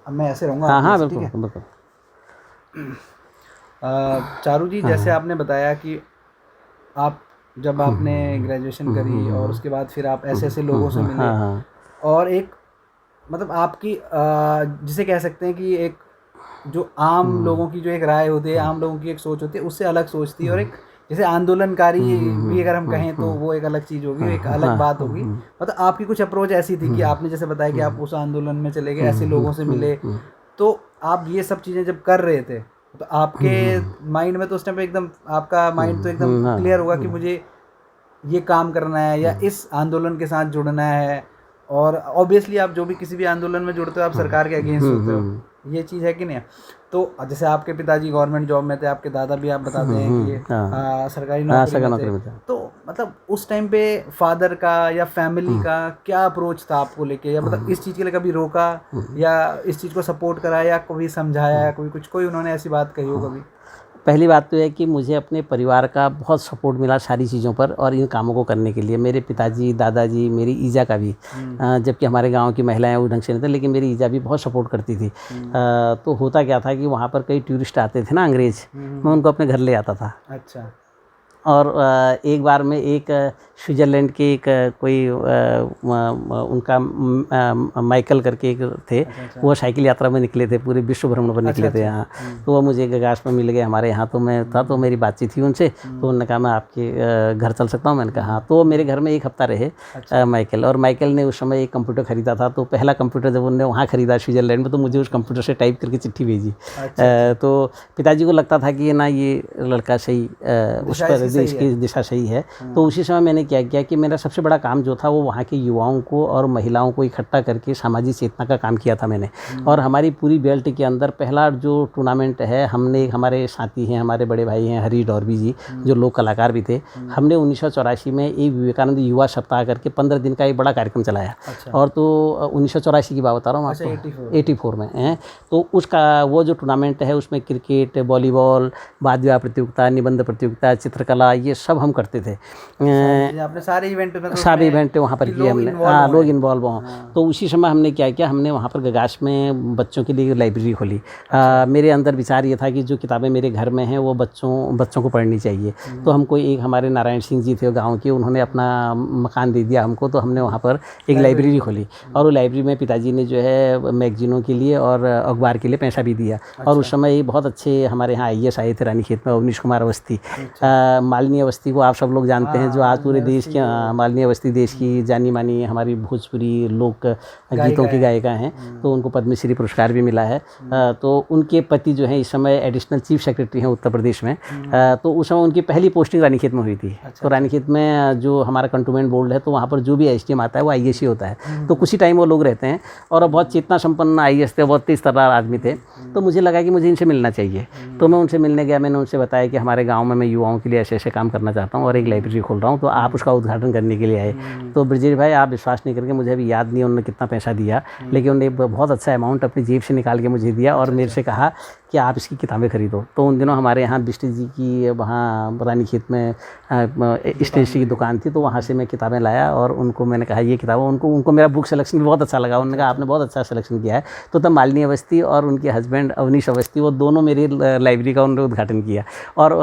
अब मैं ऐसे रहूँगा। हाँ हाँ, ठीक बिल्कुल है। बिल्कुल। चारू जी, जैसे आपने बताया कि आप जब आपने ग्रेजुएशन करी और उसके बाद फिर आप ऐसे ऐसे लोगों से मिले, हाँ हाँ। और एक मतलब आपकी जिसे कह सकते हैं कि एक जो आम लोगों की जो एक राय होती है, आम लोगों की एक सोच होती है, उससे अलग सोच थी, और एक जैसे आंदोलनकारी भी अगर हम कहें तो वो एक अलग चीज़ होगी, एक अलग बात होगी। मतलब आपकी कुछ अप्रोच ऐसी थी कि आपने जैसे बताया कि आप उस आंदोलन में चले गए, ऐसे लोगों से मिले, तो आप ये सब चीज़ें जब कर रहे थे तो आपके माइंड में तो उस टाइम पे एकदम आपका माइंड तो एकदम क्लियर होगा कि मुझे ये काम करना है या इस आंदोलन के साथ जुड़ना है। और ऑब्वियसली आप जो भी किसी भी आंदोलन में जुड़ते हो आप सरकार के अगेंस्ट होते हो, ये चीज़ है कि नहीं। तो जैसे आपके पिताजी गवर्नमेंट जॉब में थे, आपके दादा भी आप बताते हैं कि ये सरकारी नौकरी सरकारी में नौकरी थे, में था। तो मतलब उस टाइम पे फादर का या फैमिली का क्या अप्रोच था आपको लेके, या मतलब इस चीज़ के लिए कभी रोका या इस चीज़ को सपोर्ट करा या कभी समझाया या कोई उन्होंने ऐसी बात कही हो कभी? पहली बात तो है कि मुझे अपने परिवार का बहुत सपोर्ट मिला सारी चीज़ों पर और इन कामों को करने के लिए। मेरे पिताजी, दादाजी, मेरी ईजा का भी, जबकि हमारे गांव की महिलाएं वो ढंग से नहीं थे, लेकिन मेरी ईजा भी बहुत सपोर्ट करती थी। तो होता क्या था कि वहाँ पर कई टूरिस्ट आते थे ना अंग्रेज़, मैं उनको अपने घर ले आता था। अच्छा। और एक बार में एक स्विट्ज़रलैंड के एक कोई उनका माइकल करके एक थे, वो साइकिल यात्रा में निकले थे, पूरे विश्व भ्रमण पर निकले थे यहाँ। तो वो मुझे गगास में मिल गए हमारे यहाँ, तो मैं था, तो मेरी बातचीत थी उनसे, तो उन्होंने कहा मैं आपके घर चल सकता हूँ। मैंने कहा हाँ। तो मेरे घर में एक हफ्ता रहे माइकल, और माइकल ने उस समय एक कंप्यूटर खरीदा था। तो पहला कंप्यूटर जब उन्होंने वहाँ खरीदा स्विट्ज़रलैंड में, तो मुझे उस कंप्यूटर से टाइप करके चिट्ठी भेजी। तो पिताजी को लगता था कि ये ना ये लड़का सही उस पर इसकी दिशा सही है। तो उसी समय मैंने क्या किया कि मेरा सबसे बड़ा काम जो था वो वहाँ के युवाओं को और महिलाओं को इकट्ठा करके सामाजिक चेतना का काम किया था मैंने। और हमारी पूरी बेल्ट के अंदर पहला जो टूर्नामेंट है, हमने, हमारे साथी हैं, हमारे बड़े भाई हैं हरीश डॉर्बी जी, जो लोक कलाकार भी थे, हमने 1984 में एक विवेकानंद युवा सप्ताह करके 15 दिन का एक बड़ा कार्यक्रम चलाया। और तो 1984 की बात बता रहा हूँ आपको, 84 में है। तो उसका वो जो टूर्नामेंट है उसमें क्रिकेट, वॉलीबॉल, वाद विवाद प्रतियोगिता, निबंध प्रतियोगिता, चित्रकला, ये सब हम करते थे। आपने सारे इवेंट में, सारे इवेंट वहाँ पर किए हमने। हाँ, लोग इन्वॉल्व हों। तो उसी समय हमने क्या किया, हमने वहाँ पर गगास में बच्चों के लिए लाइब्रेरी खोली। मेरे अंदर विचार ये था कि जो किताबें मेरे घर में हैं वो बच्चों को पढ़नी चाहिए। तो हमको एक हमारे नारायण सिंह जी थे गाँव के, उन्होंने अपना मकान दे दिया हमको, तो हमने वहाँ पर एक लाइब्रेरी खोली। और वो लाइब्रेरी में पिताजी ने जो है मैगजीनों के लिए और अखबार के लिए पैसा भी दिया। और उस समय बहुत अच्छे हमारे यहाँ IAS आए थे रानीखेत में, अवनीश कुमार अवस्थी। मालिनी अवस्थी को आप सब लोग जानते हैं, जो आज पूरे देश की, मालिनी अवस्थी देश की जानी मानी हमारी भोजपुरी लोक गीतों की गायिका हैं। तो उनको पद्मश्री पुरस्कार भी मिला है। तो उनके पति जो हैं इस समय एडिशनल चीफ सेक्रेटरी हैं उत्तर प्रदेश में। तो उस समय उनकी पहली पोस्टिंग रानीखेत में हुई थी। तो रानीखेत में जो हमारा कंटोनमेंट बोर्ड है, तो वहाँ पर जो भी SDM आता है वो IAS ही होता है। तो कुछ ही टाइम वो लोग रहते हैं, और बहुत चेतना संपन्न IAS थे, बहुत तेज तर्रार आदमी थे। तो मुझे लगा कि मुझे इनसे मिलना चाहिए। तो मैं उनसे मिलने गया। मैंने उनसे बताया कि हमारे गाँव में मैं युवाओं के लिए ऐसे ऐसे काम करना चाहता हूँ और एक लाइब्रेरी खोल रहा हूँ, तो आप उसका उद्घाटन करने के लिए आए। तो ब्रजेश भाई, आप विश्वास नहीं करेंगे, मुझे अभी याद नहीं उन्होंने कितना पैसा दिया, लेकिन उन्होंने बहुत अच्छा अमाउंट अपनी जेब से निकाल के मुझे दिया और मेरे से कहा कि आप इसकी किताबें खरीदो। तो उन दिनों हमारे यहाँ बिष्ट जी की वहाँ रानीखेत में स्टेशनरी की दुकान थी, तो वहाँ से मैं किताबें लाया और उनको मैंने कहा ये किताबें, उनको मेरा बुक सिलेक्शन भी बहुत अच्छा लगा। उन्होंने कहा आपने बहुत अच्छा सिलेक्शन किया है। तो तब मालिनी अवस्थी और उनके हस्बैंड अवनीश अवस्थी, वो दोनों मेरी लाइब्रेरी का उन्होंने उद्घाटन किया। और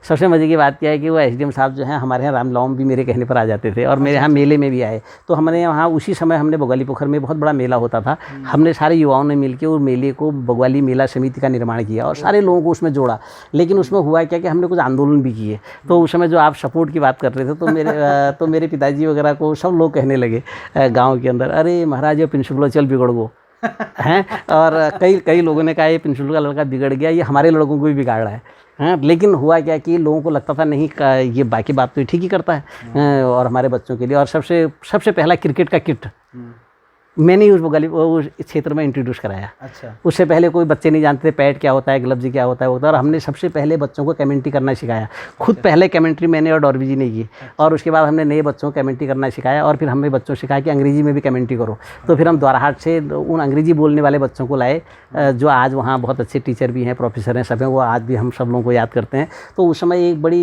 सबसे मज़े की बात क्या है कि वो SDM साहब जो हैं हमारे यहाँ रामनवमी भी मेरे कहने पर आ जाते थे और मेरे यहाँ मेले में भी आए। तो हमने वहाँ उसी समय हमने बग्वाली पोखर में बहुत बड़ा मेला होता था, हमने सारे युवाओं ने मिलकर उस मेले को बग्वाली मेला समिति का निर्माण किया और सारे लोगों को उसमें जोड़ा। लेकिन उसमें हुआ क्या कि हमने कुछ आंदोलन भी किए। तो उस समय जो आप सपोर्ट की बात कर रहे थे, तो मेरे पिताजी वगैरह को सब लोग कहने लगे गाँव के अंदर, अरे महाराज ये प्रिंसिपल चल बिगड़ गो हैं। और कई लोगों ने कहा ये प्रिंसिपल का लड़का बिगड़ गया, ये हमारे लड़कों को भी बिगाड़ रहा है। हाँ, लेकिन हुआ क्या कि लोगों को लगता था नहीं ये बाकी बात तो ठीक ही करता है। और हमारे बच्चों के लिए, और सबसे पहला क्रिकेट का किट मैंने ही उस क्षेत्र में इंट्रोड्यूस कराया। अच्छा। उससे पहले कोई बच्चे नहीं जानते थे पैड क्या होता है, ग्लव्स क्या होता है, और हमने सबसे पहले बच्चों को कमेंट्री करना सिखाया। खुद पहले कमेंट्री मैंने और डॉर्बी जी ने की। और उसके बाद हमने नए बच्चों को कमेंट्री करना सिखाया, और फिर हमने बच्चों से कहा कि अंग्रेजी में भी कमेंट्री करो। तो फिर हम द्वाराहाट से उन अंग्रेजी बोलने वाले बच्चों को लाए, जो आज वहाँ बहुत अच्छे टीचर भी हैं, प्रोफेसर हैं, सब हैं, वो आज भी हम सब लोगों को याद करते हैं। तो उस समय एक बड़ी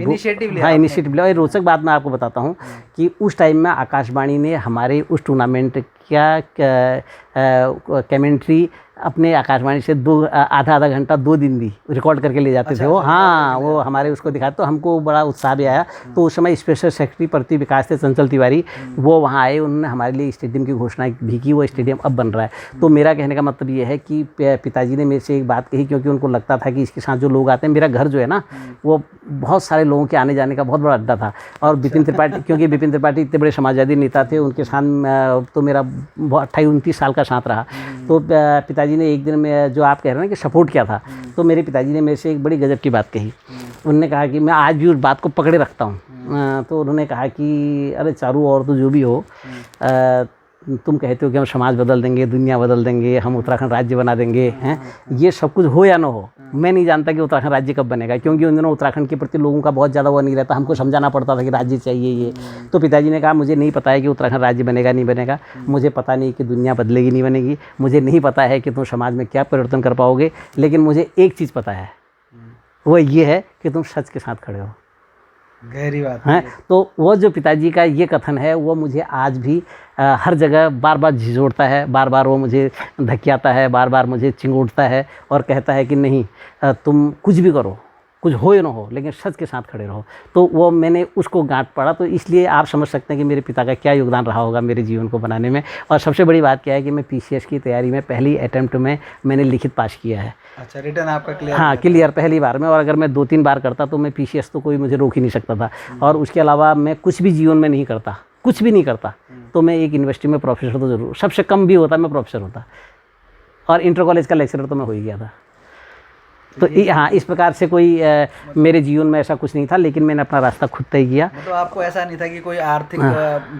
इनिशिएटिव लिया। रोचक बात मैं आपको बताता हूँ कि उस टाइम में आकाशवाणी ने हमारे उस टूर्नामेंट कमेंट्री अपने आकाशवाणी से आधा घंटा 2 दिन भी रिकॉर्ड करके ले जाते थे वो। हाँ, वो हमारे उसको दिखाते, तो हमको बड़ा उत्साह भी आया। तो उस समय स्पेशल सेक्रेटरी प्रति विकास थे चंचल तिवारी, वो वहाँ आए, उन्होंने हमारे लिए स्टेडियम की घोषणा भी की। वो स्टेडियम अब बन रहा है। तो मेरा कहने का मतलब ये है कि पिताजी ने मेरे से एक बात कही, क्योंकि उनको लगता था कि इसके साथ जो लोग आते हैं, मेरा घर जो है ना वो बहुत सारे लोगों के आने जाने का बहुत बड़ा अड्डा था। और विपिन त्रिपाठी, क्योंकि विपिन त्रिपाठी इतने बड़े समाजवादी नेता थे, उनके साथ तो मेरा 28-29 साल का साथ रहा। तो पिताजी ने एक दिन में जो आप कह रहे हैं कि सपोर्ट किया था, तो मेरे पिताजी ने मेरे से एक बड़ी गजब की बात कही। उन्होंने कहा कि मैं आज भी उस बात को पकड़े रखता हूँ। तो उन्होंने कहा कि अरे चारू, और तो जो भी हो, तुम कहते हो कि हम समाज बदल देंगे, दुनिया बदल देंगे, हम उत्तराखंड राज्य बना देंगे, हैं, ये सब कुछ हो या ना हो, मैं नहीं जानता कि उत्तराखंड राज्य कब बनेगा, क्योंकि उन दिनों उत्तराखंड के प्रति लोगों का बहुत ज़्यादा वो नहीं रहता। हमको समझाना पड़ता था कि राज्य चाहिए ये। तो पिताजी ने कहा मुझे नहीं पता है कि उत्तराखंड राज्य बनेगा नहीं बनेगा, मुझे पता नहीं कि दुनिया बदलेगी नहीं बनेगी, मुझे नहीं पता है कि तुम समाज में क्या परिवर्तन कर पाओगे, लेकिन मुझे एक चीज़ पता है, वो ये है कि तुम सच के साथ खड़े हो। गहरी बात है। तो वो जो पिताजी का ये कथन है, वो मुझे आज भी हर जगह बार बार झिझोड़ता है, बार बार वो मुझे धकियाता है, बार बार मुझे चिंगोड़ता है और कहता है कि नहीं, तुम कुछ भी करो, कुछ हो या ना हो, लेकिन सच के साथ खड़े रहो। तो वो मैंने उसको गांठ पड़ा। तो इसलिए आप समझ सकते हैं कि मेरे पिता का क्या योगदान रहा होगा मेरे जीवन को बनाने में। और सबसे बड़ी बात क्या है कि मैं PCS की तैयारी में पहली अटैम्प्ट में मैंने लिखित पास किया है। अच्छा, रिटर्न आपका क्लियर? हाँ, क्लियर पहली बार में। और अगर मैं 2-3 बार करता तो मैं PCS तो कोई मुझे रोक ही नहीं सकता था। और उसके अलावा मैं कुछ भी जीवन में नहीं करता, कुछ भी नहीं करता, तो मैं एक यूनिवर्सिटी में प्रोफेसर तो ज़रूर, सबसे कम भी होता मैं प्रोफेसर होता, और इंटर कॉलेज का लेक्चरर तो मैं हो ही गया था। तो हाँ, इस प्रकार से कोई मेरे जीवन में ऐसा कुछ नहीं था, लेकिन मैंने अपना रास्ता खुद तय किया। मतलब आपको ऐसा नहीं था कि कोई आर्थिक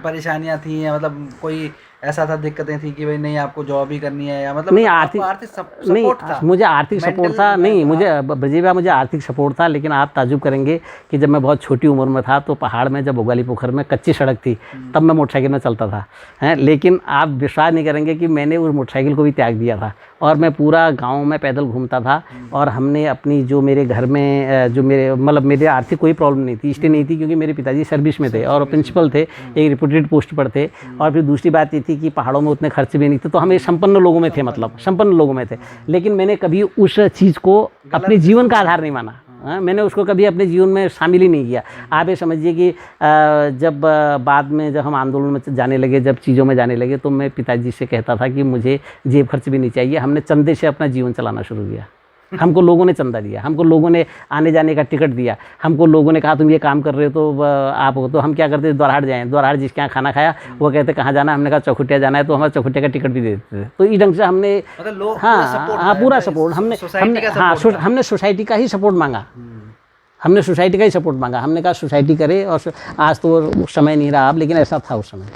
परेशानियां थी, या मतलब कोई ऐसा था दिक्कतें थी कि भाई नहीं आपको जॉब ही करनी है, या मतलब नहीं आर्थिक सपोर्ट था? मुझे आर्थिक सपोर्ट था नहीं, मुझे ब्रजेबा मुझे आर्थिक सपोर्ट था। लेकिन आप ताजुब करेंगे कि जब मैं बहुत छोटी उम्र में था तो पहाड़ में, जब भोगाली पोखर में कच्ची सड़क थी, तब मैं मोटरसाइकिल में चलता था, हैं। लेकिन आप विश्वास नहीं करेंगे कि मैंने उस मोटरसाइकिल को भी त्याग दिया था, और मैं पूरा गाँव में पैदल घूमता था। और हमने अपनी जो मेरे घर में जो मेरे मतलब मेरे आर्थिक कोई प्रॉब्लम नहीं थी, इसलिए नहीं थी क्योंकि मेरे पिताजी सर्विस में थे और प्रिंसिपल थे, एक रिपोर्टेड पोस्ट पर थे। और फिर दूसरी बात ये थी कि पहाड़ों में उतने खर्च भी नहीं थे, तो हम संपन्न लोगों में थे, मतलब संपन्न लोगों में थे। लेकिन मैंने कभी उस चीज़ को अपने जीवन का आधार नहीं माना। मैंने उसको कभी अपने जीवन में शामिल ही नहीं किया। आप ये समझिए कि जब बाद में जब हम आंदोलन में जाने लगे, जब चीज़ों में जाने लगे, तो मैं पिताजी से कहता था कि मुझे जेब खर्च भी नहीं चाहिए। हमने चंदे से अपना जीवन चलाना शुरू किया। हमको लोगों ने चंदा दिया, हमको लोगों ने आने जाने का टिकट दिया, हमको लोगों ने कहा तुम ये काम कर रहे हो तो आप, तो हम क्या करते थे, द्वारहाट जाएँ। द्वारहाट जिसके यहाँ खाना खाया वो कहते कहाँ जाना, हमने कहा चौखुटिया जाना है, तो हमारे चौखुटिया का टिकट भी दे देते थे। तो इस ढंग से हमने हाँ पूरा सपोर्ट हमने सोसाइटी का ही सपोर्ट मांगा। हमने सोसाइटी का ही सपोर्ट मांगा। हमने कहा सोसाइटी करे, और आज तो वो समय नहीं रहा अब, लेकिन ऐसा था उस समय।